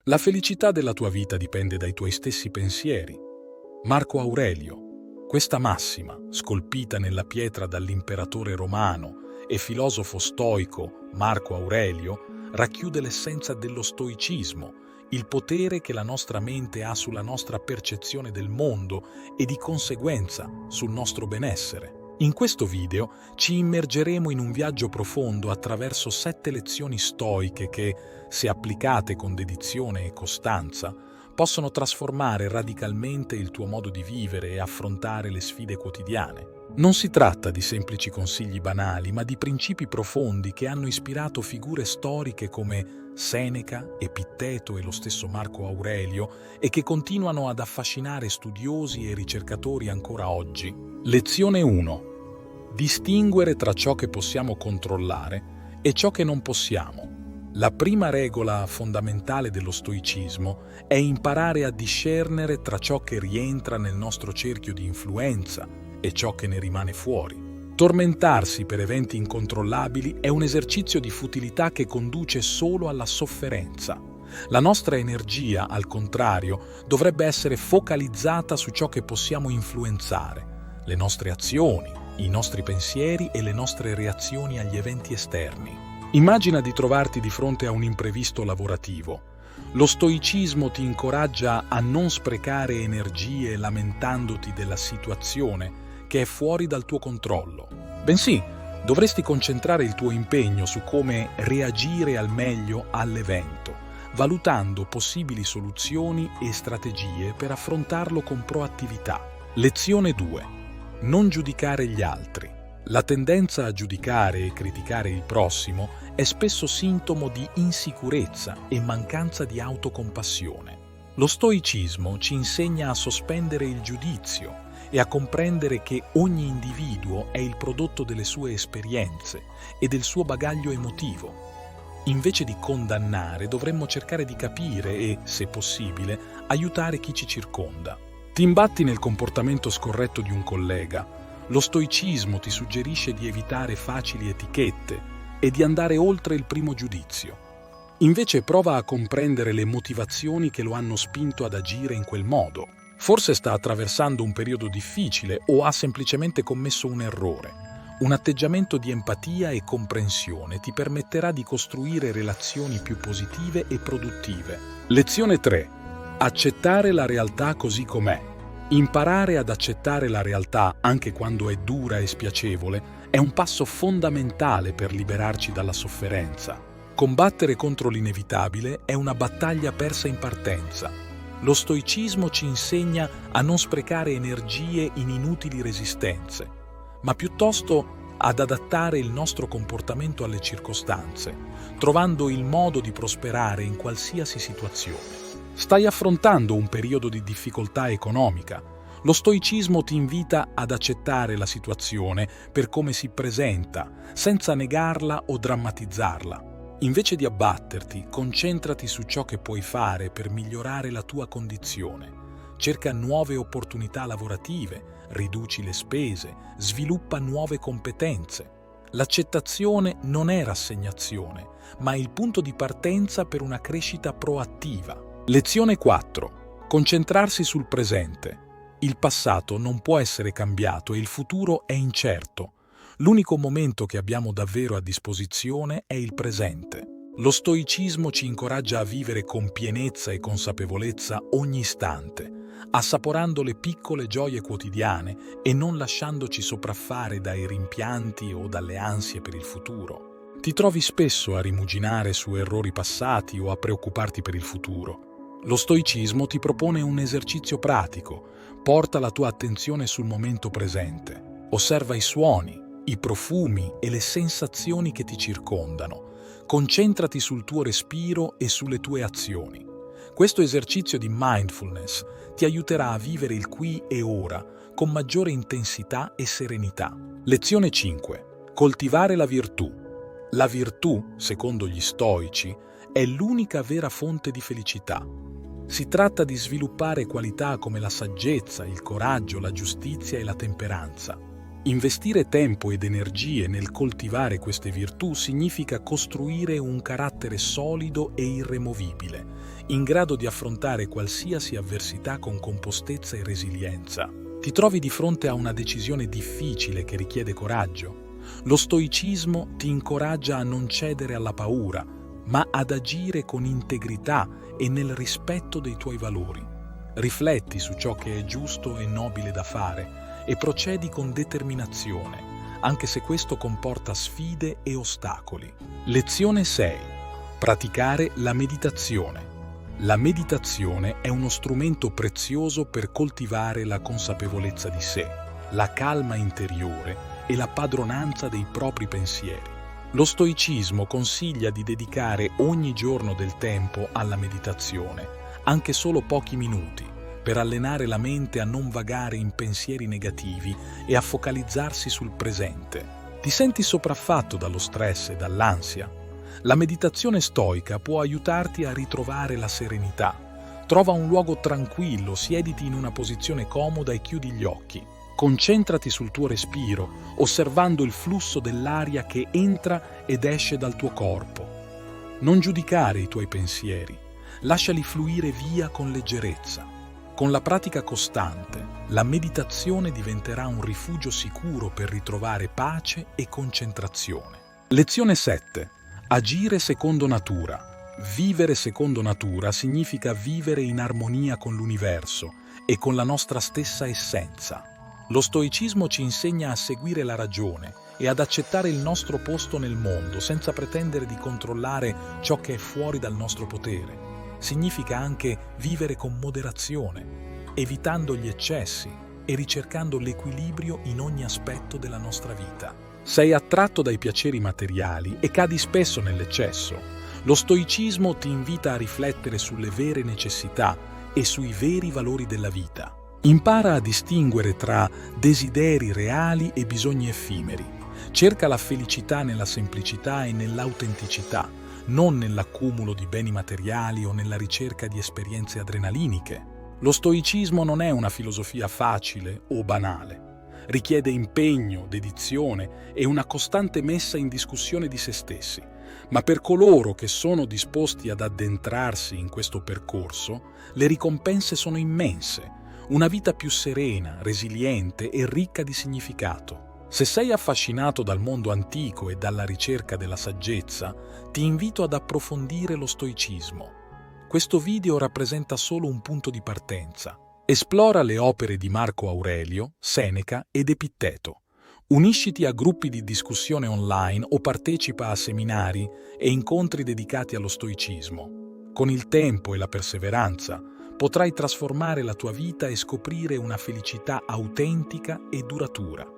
La felicità della tua vita dipende dai tuoi stessi pensieri. Marco Aurelio, questa massima, scolpita nella pietra dall'imperatore romano e filosofo stoico Marco Aurelio, racchiude l'essenza dello stoicismo, il potere che la nostra mente ha sulla nostra percezione del mondo e di conseguenza sul nostro benessere. In questo video ci immergeremo in un viaggio profondo attraverso 7 lezioni stoiche che, se applicate con dedizione e costanza, possono trasformare radicalmente il tuo modo di vivere e affrontare le sfide quotidiane. Non si tratta di semplici consigli banali, ma di principi profondi che hanno ispirato figure storiche come Seneca, Epitteto e lo stesso Marco Aurelio e che continuano ad affascinare studiosi e ricercatori ancora oggi. Lezione 1. Distinguere tra ciò che possiamo controllare e ciò che non possiamo. La prima regola fondamentale dello stoicismo è imparare a discernere tra ciò che rientra nel nostro cerchio di influenza e ciò che ne rimane fuori. Tormentarsi per eventi incontrollabili è un esercizio di futilità che conduce solo alla sofferenza. La nostra energia, al contrario, dovrebbe essere focalizzata su ciò che possiamo influenzare, le nostre azioni, i nostri pensieri e le nostre reazioni agli eventi esterni. Immagina di trovarti di fronte a un imprevisto lavorativo. Lo stoicismo ti incoraggia a non sprecare energie lamentandoti della situazione che è fuori dal tuo controllo. Bensì, dovresti concentrare il tuo impegno su come reagire al meglio all'evento, valutando possibili soluzioni e strategie per affrontarlo con proattività. Lezione 2. Non giudicare gli altri. La tendenza a giudicare e criticare il prossimo è spesso sintomo di insicurezza e mancanza di autocompassione. Lo stoicismo ci insegna a sospendere il giudizio e a comprendere che ogni individuo è il prodotto delle sue esperienze e del suo bagaglio emotivo. Invece di condannare, dovremmo cercare di capire e, se possibile, aiutare chi ci circonda. Ti imbatti nel comportamento scorretto di un collega. Lo stoicismo ti suggerisce di evitare facili etichette e di andare oltre il primo giudizio. Invece prova a comprendere le motivazioni che lo hanno spinto ad agire in quel modo. Forse sta attraversando un periodo difficile o ha semplicemente commesso un errore. Un atteggiamento di empatia e comprensione ti permetterà di costruire relazioni più positive e produttive. Lezione 3. Accettare la realtà così com'è. Imparare ad accettare la realtà, anche quando è dura e spiacevole, è un passo fondamentale per liberarci dalla sofferenza. Combattere contro l'inevitabile è una battaglia persa in partenza. Lo stoicismo ci insegna a non sprecare energie in inutili resistenze, ma piuttosto ad adattare il nostro comportamento alle circostanze, trovando il modo di prosperare in qualsiasi situazione. Stai affrontando un periodo di difficoltà economica. Lo stoicismo ti invita ad accettare la situazione per come si presenta, senza negarla o drammatizzarla. Invece di abbatterti, concentrati su ciò che puoi fare per migliorare la tua condizione. Cerca nuove opportunità lavorative, riduci le spese, sviluppa nuove competenze. L'accettazione non è rassegnazione, ma il punto di partenza per una crescita proattiva. Lezione 4. Concentrarsi sul presente. Il passato non può essere cambiato e il futuro è incerto. L'unico momento che abbiamo davvero a disposizione è il presente. Lo stoicismo ci incoraggia a vivere con pienezza e consapevolezza ogni istante, assaporando le piccole gioie quotidiane e non lasciandoci sopraffare dai rimpianti o dalle ansie per il futuro. Ti trovi spesso a rimuginare su errori passati o a preoccuparti per il futuro. Lo stoicismo ti propone un esercizio pratico. Porta la tua attenzione sul momento presente. Osserva i suoni, i profumi e le sensazioni che ti circondano. Concentrati sul tuo respiro e sulle tue azioni. Questo esercizio di mindfulness ti aiuterà a vivere il qui e ora con maggiore intensità e serenità. Lezione 5. Coltivare la virtù. La virtù, secondo gli stoici, è l'unica vera fonte di felicità. Si tratta di sviluppare qualità come la saggezza, il coraggio, la giustizia e la temperanza. Investire tempo ed energie nel coltivare queste virtù significa costruire un carattere solido e irremovibile, in grado di affrontare qualsiasi avversità con compostezza e resilienza. Ti trovi di fronte a una decisione difficile che richiede coraggio. Lo stoicismo ti incoraggia a non cedere alla paura, ma ad agire con integrità e nel rispetto dei tuoi valori. Rifletti su ciò che è giusto e nobile da fare e procedi con determinazione, anche se questo comporta sfide e ostacoli. Lezione 6. Praticare la meditazione. La meditazione è uno strumento prezioso per coltivare la consapevolezza di sé, la calma interiore e la padronanza dei propri pensieri. Lo stoicismo consiglia di dedicare ogni giorno del tempo alla meditazione, anche solo pochi minuti, per allenare la mente a non vagare in pensieri negativi e a focalizzarsi sul presente. Ti senti sopraffatto dallo stress e dall'ansia? La meditazione stoica può aiutarti a ritrovare la serenità. Trova un luogo tranquillo, siediti in una posizione comoda e chiudi gli occhi. Concentrati sul tuo respiro, osservando il flusso dell'aria che entra ed esce dal tuo corpo. Non giudicare i tuoi pensieri, lasciali fluire via con leggerezza. Con la pratica costante, la meditazione diventerà un rifugio sicuro per ritrovare pace e concentrazione. Lezione 7. Agire secondo natura. Vivere secondo natura significa vivere in armonia con l'universo e con la nostra stessa essenza. Lo stoicismo ci insegna a seguire la ragione e ad accettare il nostro posto nel mondo senza pretendere di controllare ciò che è fuori dal nostro potere. Significa anche vivere con moderazione, evitando gli eccessi e ricercando l'equilibrio in ogni aspetto della nostra vita. Sei attratto dai piaceri materiali e cadi spesso nell'eccesso. Lo stoicismo ti invita a riflettere sulle vere necessità e sui veri valori della vita. Impara a distinguere tra desideri reali e bisogni effimeri. Cerca la felicità nella semplicità e nell'autenticità, non nell'accumulo di beni materiali o nella ricerca di esperienze adrenaliniche. Lo stoicismo non è una filosofia facile o banale. Richiede impegno, dedizione e una costante messa in discussione di se stessi. Ma per coloro che sono disposti ad addentrarsi in questo percorso, le ricompense sono immense. Una vita più serena, resiliente e ricca di significato. Se sei affascinato dal mondo antico e dalla ricerca della saggezza, ti invito ad approfondire lo stoicismo. Questo video rappresenta solo un punto di partenza. Esplora le opere di Marco Aurelio, Seneca ed Epitteto. Unisciti a gruppi di discussione online o partecipa a seminari e incontri dedicati allo stoicismo. Con il tempo e la perseveranza, potrai trasformare la tua vita e scoprire una felicità autentica e duratura.